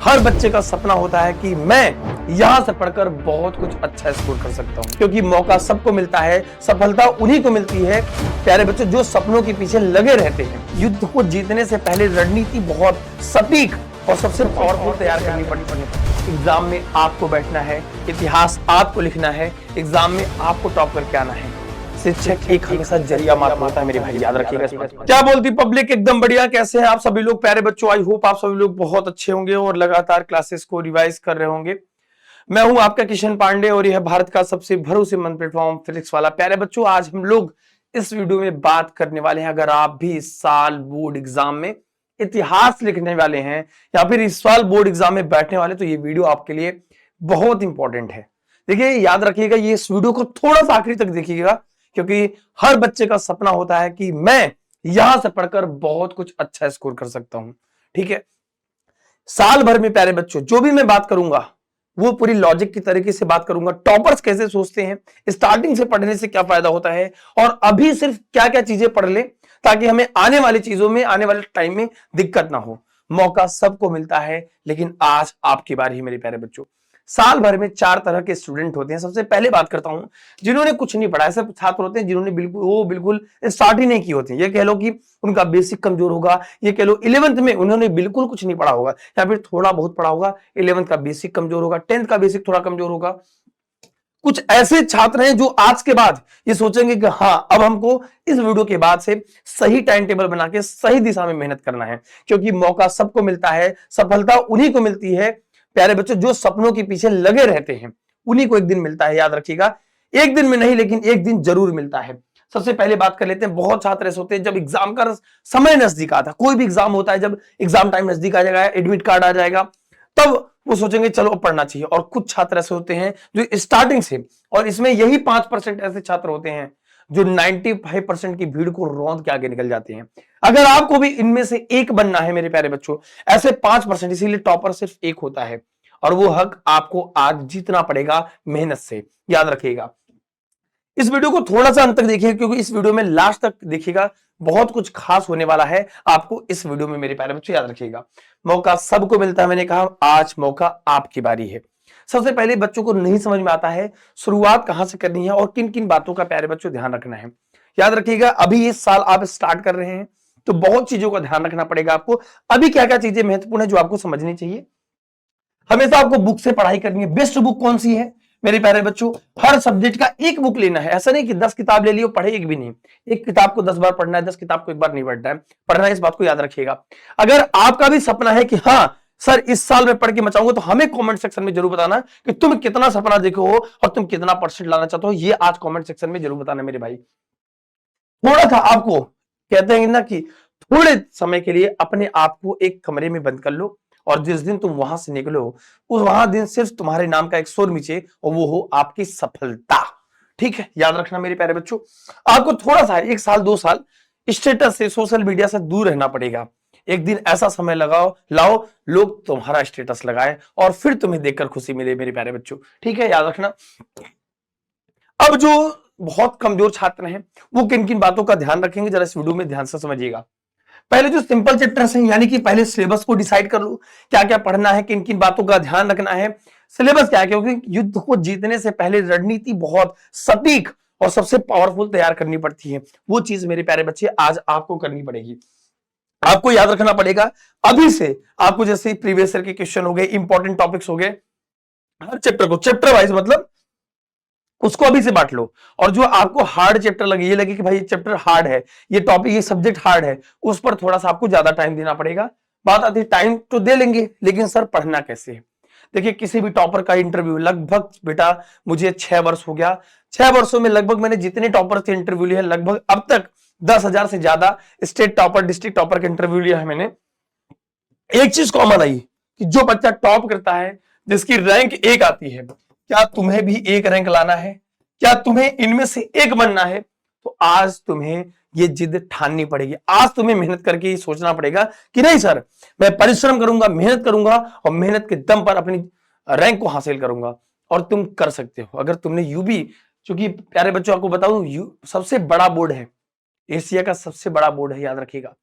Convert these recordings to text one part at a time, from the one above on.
हर बच्चे का सपना होता है कि मैं यहां से पढ़कर बहुत कुछ अच्छा स्कोर कर सकता हूं, क्योंकि मौका सबको मिलता है, सफलता उन्हीं को मिलती है प्यारे बच्चों जो सपनों के पीछे लगे रहते हैं। युद्ध को जीतने से पहले रणनीति बहुत सटीक और सबसे पावरफुल तैयार करनी पड़ती है। एग्जाम में आपको बैठना है, इतिहास आपको लिखना है, एग्जाम में आपको टॉप करके आना है। शिक्षक एक हमेशा जरिया मात्र होता है मेरे भाई, याद रखिएगा इस बात को। क्या बोलती पब्लिक? एकदम बढ़िया। कैसे हैं आप सभी लोग प्यारे बच्चों? आई होप आप सभी लोग बहुत अच्छे होंगे और लगातार क्लासेस को रिवाइज कर रहे होंगे। मैं हूं आपका किशन पांडे और यह भारत का सबसे भरोसेमंद प्लेटफॉर्म फिजिक्स वाला। प्यारे बच्चों, आज हम लोग इस वीडियो में बात करने वाले हैं, अगर आप भी इस साल बोर्ड एग्जाम में इतिहास लिखने वाले हैं या फिर इस साल बोर्ड एग्जाम में बैठने वाले, तो ये वीडियो आपके लिए बहुत इंपॉर्टेंट है। देखिए, याद रखिएगा, ये इस वीडियो को थोड़ा सा आखिरी तक देखिएगा, क्योंकि हर बच्चे का सपना होता है कि मैं यहां से पढ़कर बहुत कुछ अच्छा स्कोर कर सकता हूं। ठीक है, साल भर में प्यारे बच्चों जो भी मैं बात करूंगा वो पूरी लॉजिक की तरीके से बात करूंगा। टॉपर्स कैसे सोचते हैं, स्टार्टिंग से पढ़ने से क्या फायदा होता है, और अभी सिर्फ क्या क्या चीजें पढ़ ले ताकि हमें आने वाली चीजों में, आने वाले टाइम में दिक्कत ना हो। मौका सबको मिलता है, लेकिन आज आपकी बारी है मेरे प्यारे बच्चों। साल भर में 4 तरह के स्टूडेंट होते हैं। सबसे पहले बात करता हूं जिन्होंने कुछ नहीं पढ़ा। ऐसे छात्र होते हैं जिन्होंने बिल्कुल स्टार्ट ही नहीं की होती। ये कह लो कि उनका बेसिक कमजोर होगा, ये कह लो 11th में उन्होंने बिल्कुल कुछ नहीं पढ़ा होगा या फिर थोड़ा बहुत पढ़ा होगा। 11th का बेसिक कमजोर होगा, 10th का बेसिक थोड़ा कमजोर होगा। कुछ ऐसे छात्र हैं जो आज के बाद ये सोचेंगे कि हाँ, अब हमको इस वीडियो के बाद से सही टाइम टेबल बना के सही दिशा में मेहनत करना है, क्योंकि मौका सबको मिलता है, सफलता उन्हीं को मिलती है प्यारे बच्चों जो सपनों के पीछे लगे रहते हैं। उन्हीं को एक दिन मिलता है, याद रखिएगा। एक दिन में नहीं, लेकिन एक दिन जरूर मिलता है। सबसे पहले बात कर लेते हैं, बहुत छात्र ऐसे होते हैं जब एग्जाम का समय नजदीक आता है, कोई भी एग्जाम होता है, जब एग्जाम टाइम नजदीक आ जाएगा, एडमिट कार्ड आ जाएगा, तब वो सोचेंगे चलो पढ़ना चाहिए। और कुछ छात्र ऐसे होते हैं जो स्टार्टिंग से, और इसमें यही 5% ऐसे छात्र होते हैं जो 95% की भीड़ को रौंद के आगे निकल जाते हैं। अगर आपको भी इनमें से एक बनना है मेरे प्यारे बच्चों, ऐसे 5%, इसीलिए टॉपर सिर्फ एक होता है, और वो हक आपको आज जीतना पड़ेगा मेहनत से, याद रखिएगा। इस वीडियो को थोड़ा सा अंत तक देखिएगा, क्योंकि इस वीडियो में लास्ट तक देखिएगा, बहुत कुछ खास होने वाला है आपको इस वीडियो में मेरे प्यारे बच्चों, याद रखिएगा। मौका सबको मिलता है, मैंने कहा आज मौका आपकी बारी है। सबसे पहले बच्चों को नहीं समझ में आता है शुरुआत कहां से करनी है और किन किन बातों का प्यारे बच्चों ध्यान रखना है। याद रखिएगा, अभी इस साल आप स्टार्ट कर रहे हैं तो बहुत चीजों का ध्यान रखना पड़ेगा आपको। अभी क्या क्या चीजें महत्वपूर्ण है जो आपको समझनी चाहिए। हमेशा आपको बुक से पढ़ाई करनी है। बेस्ट बुक कौन सी है मेरे प्यारे बच्चों? हर सब्जेक्ट का एक बुक लेना है। ऐसा नहीं कि 10 किताब ले लियो, पढ़े एक भी नहीं। एक किताब को 10 बार पढ़ना है, 10 किताब को एक बार नहीं पढ़ना है, इस बात को याद रखिएगा। अगर आपका भी सपना है कि हाँ सर इस साल में पढ़ के मचाऊंगा, तो हमें कमेंट सेक्शन में जरूर बताना कि तुम कितना सपना देखो हो और तुम कितना परसेंट लाना चाहते हो। ये आज कमेंट सेक्शन में जरूर बताना मेरे भाई। थोड़ा सा आपको कहते हैं ना कि थोड़े समय के लिए अपने आप को एक कमरे में बंद कर लो, और जिस दिन तुम वहां से निकलो उस वहां दिन सिर्फ तुम्हारे नाम का एक शोर मिचे, और वो हो आपकी सफलता। ठीक है, याद रखना मेरे प्यारे बच्चों। आपको थोड़ा सा 1 साल 2 साल स्टेटस से, सोशल मीडिया से दूर रहना पड़ेगा। एक दिन ऐसा समय लाओ लोग तुम्हारा स्टेटस लगाए और फिर तुम्हें देखकर खुशी मिले मेरे प्यारे बच्चों। ठीक है, याद रखना। अब जो बहुत कमजोर छात्र हैं वो किन किन बातों का ध्यान रखेंगे, जरा इस वीडियो में ध्यान से समझिएगा। पहले जो सिंपल चैप्टर्स हैं, यानी कि पहले सिलेबस को डिसाइड कर लो, क्या क्या पढ़ना है, किन किन बातों का ध्यान रखना है। सिलेबस क्या है, क्योंकि युद्ध को जीतने से पहले रणनीति बहुत सटीक और सबसे पावरफुल तैयार करनी पड़ती है। वो चीज मेरे प्यारे बच्चे आज आपको करनी पड़ेगी। आपको याद रखना पड़ेगा अभी से। आपको जैसे प्रीवियस ईयर के क्वेश्चन हो गए, इंपॉर्टेंट टॉपिक्स हो गए, हर चैप्टर को चैप्टर वाइज, मतलब उसको अभी से बांट लो। और जो आपको हार्ड चैप्टर लगे, ये लगे कि भाई ये चैप्टर हार्ड है, ये टॉपिक, ये सब्जेक्ट हार्ड है, उस पर थोड़ा सा आपको ज्यादा टाइम देना पड़ेगा। बात आती है टाइम तो दे लेंगे, लेकिन सर पढ़ना कैसे है? देखिए, किसी भी टॉपर का इंटरव्यू लगभग, बेटा मुझे 6 वर्ष हो गया, 6 वर्षों में लगभग मैंने जितने टॉपर से इंटरव्यू लिया, लगभग अब तक 10,000 से ज्यादा स्टेट टॉपर, डिस्ट्रिक्ट टॉपर का इंटरव्यू लिया है मैंने। एक चीज कॉमन आई कि जो बच्चा टॉप करता है, जिसकी रैंक 1 आती है, क्या तुम्हें भी 1 रैंक लाना है? क्या तुम्हें इनमें से एक बनना है? तो आज तुम्हें ये जिद ठाननी पड़ेगी। आज तुम्हें मेहनत करके ये सोचना पड़ेगा कि नहीं सर, मैं परिश्रम करूंगा, मेहनत करूंगा, और मेहनत के दम पर अपनी रैंक को हासिल करूंगा। और तुम कर सकते हो अगर तुमने यूबी, क्योंकि प्यारे बच्चों आपको बताऊं, सबसे बड़ा बोर्ड है, एशिया का सबसे बड़ा बोर्ड है, याद रखिएगा।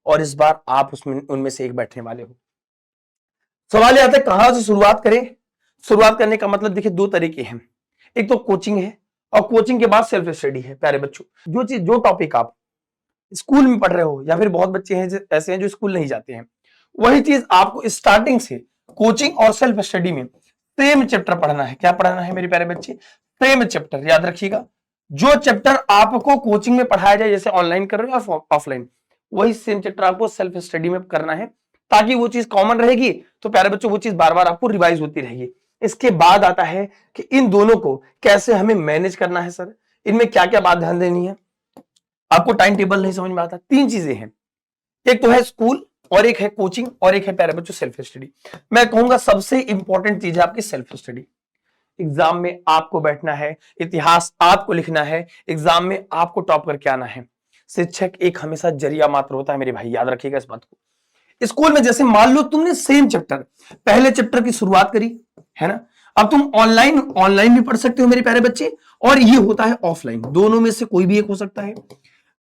और इस बार आप उसमें उनमें से एक बैठने वाले हो। सवाल ये आता है कहां से शुरुआत करें। शुरुआत करने का मतलब देखिए दो तरीके हैं, एक तो कोचिंग है और कोचिंग के बाद सेल्फ स्टडी है। प्यारे बच्चों, जो टॉपिक आप स्कूल में पढ़ रहे हो या फिर बहुत बच्चे हैं ऐसे हैं जो स्कूल नहीं जाते हैं, वही चीज आपको स्टार्टिंग से कोचिंग और सेल्फ स्टडी में सेम चैप्टर पढ़ना है। क्या पढ़ना है मेरे प्यारे बच्चे? Same chapter. याद रखिएगा, जो चैप्टर आपको कोचिंग में पढ़ाया जाए, जैसे ऑनलाइन कर रहे हो या ऑफलाइन, वही सेम चैप्टर आपको सेल्फ स्टडी में करना है, ताकि वो चीज कॉमन रहेगी। तो प्यारे बच्चों, वो चीज बार बार आपको रिवाइज होती रहेगी। इसके बाद आता है कि इन दोनों को कैसे हमें मैनेज करना है। सर, इनमें क्या क्या बात ध्यान देनी है? आपको टाइम टेबल नहीं समझ में आता? तीन चीजें हैं, एक तो है स्कूल और एक है कोचिंग और एक है प्यारे बच्चों सेल्फ स्टडी। मैं कहूंगा सबसे इंपॉर्टेंट चीज है आपकी सेल्फ स्टडी। एग्जाम में आपको बैठना है, इतिहास आपको लिखना है, एग्जाम में आपको टॉप करके आना है। शिक्षक एक हमेशा जरिया मात्र होता है मेरे भाई, याद रखिएगा इस बात को। स्कूल में जैसे मान लो तुमने सेम चैप्टर, पहले चैप्टर की शुरुआत करी है ना, अब तुम ऑनलाइन भी पढ़ सकते हो मेरे प्यारे बच्चे, और ये होता है ऑफलाइन। दोनों में से कोई भी एक हो सकता है।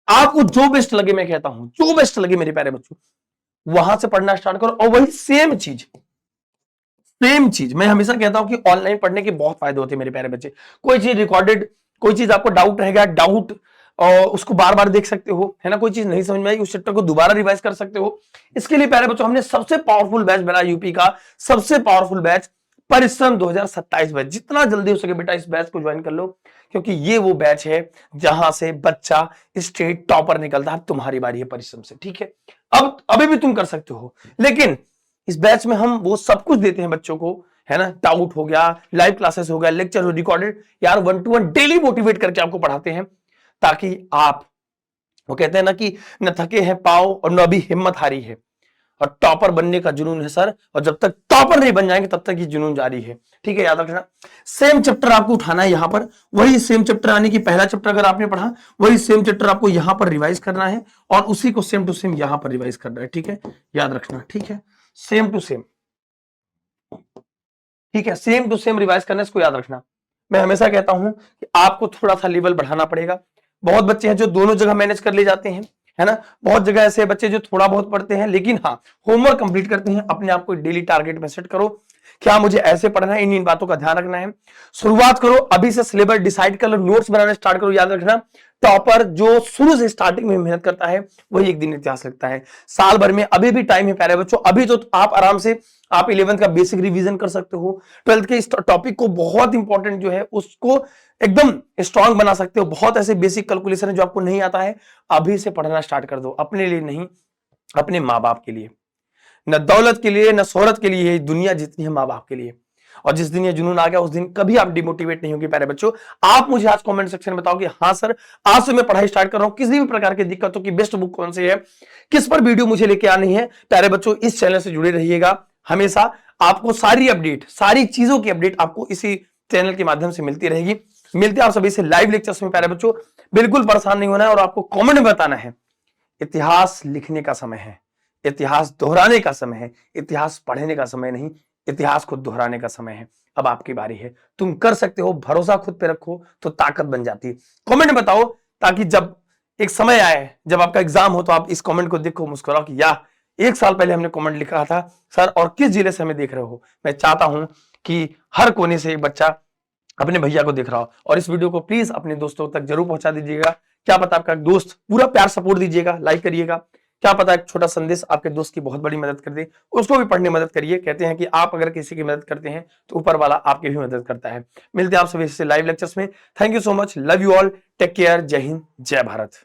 आपको जो बेस्ट लगे, मैं कहता हूं जो बेस्ट लगे मेरे प्यारे बच्चों, वहां से पढ़ना स्टार्ट करो। और वही सेम चीज मैं हमेशा कहता हूं कि ऑनलाइन पढ़ने के बहुत फायदे होते हैं मेरे प्यारे बच्चे। कोई चीज रिकॉर्डेड, कोई चीज आपको डाउट रहेगा, डाउट और उसको बार बार देख सकते हो, है ना। कोई चीज नहीं समझ में आई, उस चैप्टर को दोबारा रिवाइज कर सकते हो। इसके लिए प्यारे बच्चों हमने सबसे पावरफुल बैच बनाया, यूपी का सबसे पावरफुल बैच परिश्रम 2027 बैच। जितना जल्दी हो सके बेटा इस बैच को ज्वाइन कर लो, क्योंकि ये वो बैच है जहां से बच्चा स्टेट टॉपर निकलता है। तुम्हारी बारी है परिश्रम से, ठीक है। अब अभी भी तुम कर सकते हो, लेकिन इस बैच में हम वो सब कुछ देते हैं बच्चों को, है ना। डाउट हो गया, लाइव क्लासेस हो गया, लेक्चर हो रिकॉर्डेड, यार 1 to 1 डेली मोटिवेट करके आपको पढ़ाते हैं, ताकि आप, वो कहते हैं ना कि न थके हैं पाँव और न अभी हिम्मत हारी है। और टॉपर बनने का जुनून है सर, और जब तक टॉपर नहीं बन जाएंगे तब तक ये जुनून जारी है, ठीक है। याद रखना, सेम चैप्टर आपको उठाना है यहां पर, वही सेम चैप्टर आने की पहला चैप्टर अगर आपने पढ़ा, वही सेम चैप्टर आपको यहां पर रिवाइज करना है, और उसी को सेम टू सेम यहां पर रिवाइज करना है, ठीक है। याद रखना, ठीक है, सेम टू सेम, ठीक है, सेम टू सेम रिवाइज करना, इसको याद रखना। मैं हमेशा कहता हूं कि आपको थोड़ा सा लेवल बढ़ाना पड़ेगा। बहुत बच्चे हैं जो दोनों जगह मैनेज कर ले जाते हैं, है ना। बहुत जगह ऐसे बच्चे जो थोड़ा बहुत पढ़ते हैं, लेकिन हाँ होमवर्क कंप्लीट करते हैं। अपने आप को डेली टारगेट में सेट करो, क्या मुझे ऐसे पढ़ना है, इन बातों का ध्यान रखना है। शुरुआत करो अभी से, सिलेबस डिसाइड कर लो, नोट्स बनाना स्टार्ट करो। याद रखना, टॉपर जो शुरू से स्टार्टिंग में मेहनत करता है वही एक दिन इतिहास लिखता है। साल भर में अभी भी टाइम है प्यारे बच्चों, अभी तो आप आराम से आप 11th का बेसिक रिवीजन कर सकते हो, 12th के इस टॉपिक को बहुत इंपॉर्टेंट जो है उसको एकदम स्ट्रांग बना सकते हो। बहुत ऐसे बेसिक कैलकुलेशन है जो आपको नहीं आता है, अभी से पढ़ना स्टार्ट कर दो। अपने लिए नहीं, अपने माँ बाप के लिए। न दौलत के लिए न शोहरत के लिए, दुनिया जितनी है माँ बाप के लिए। और जिस दिन ये जुनून आ गया उस दिन कभी आप डिमोटिवेट नहीं होंगे प्यारे बच्चों। आप मुझे आज कमेंट सेक्शन में बताओ कि हाँ सर, आज से मैं पढ़ाई स्टार्ट कर रहा हूं, किसी भी प्रकार की दिक्कतों की बेस्ट बुक कौन सी है, किस पर वीडियो मुझे लेके आनी है। प्यारे बच्चों, इस चैनल से जुड़े रहिएगा, हमेशा आपको सारी अपडेट, सारी चीजों की अपडेट आपको इसी चैनल के माध्यम से मिलती रहेगी। मिलते हैं आप सभी से लाइव लेक्चर्स में प्यारे बच्चों। बिल्कुल परेशान नहीं होना है, और आपको कमेंट में बताना है इतिहास लिखने का समय है, इतिहास दोहराने का समय है, इतिहास पढ़ने का समय नहीं, इतिहास को दोहराने का समय है। अब आपकी बारी है, तुम कर सकते हो, भरोसा खुद पे रखो तो ताकत बन जाती है। कमेंट में बताओ, ताकि जब एक समय आए, जब आपका एग्जाम हो, तो आप इस कमेंट को देखो, मुस्कुराओ कि या 1 साल पहले हमने कमेंट लिखा था सर, और किस जिले से हमें देख रहे हो। मैं चाहता हूं कि हर कोने से एक बच्चा अपने भैया को देख रहा हो। और इस वीडियो को प्लीज अपने दोस्तों तक जरूर पहुंचा दीजिएगा। क्या पता आपका दोस्त, पूरा प्यार सपोर्ट दीजिएगा, लाइक करिएगा। क्या पता एक छोटा संदेश आपके दोस्त की बहुत बड़ी मदद कर दे, उसको भी पढ़ने में मदद करिए। कहते हैं कि आप अगर किसी की मदद करते हैं तो ऊपर वाला आपकी भी मदद करता है। मिलते हैं आप सभी से लाइव लेक्चर्स में। Thank you so much, love you all, take care, Jai Hind, जय भारत।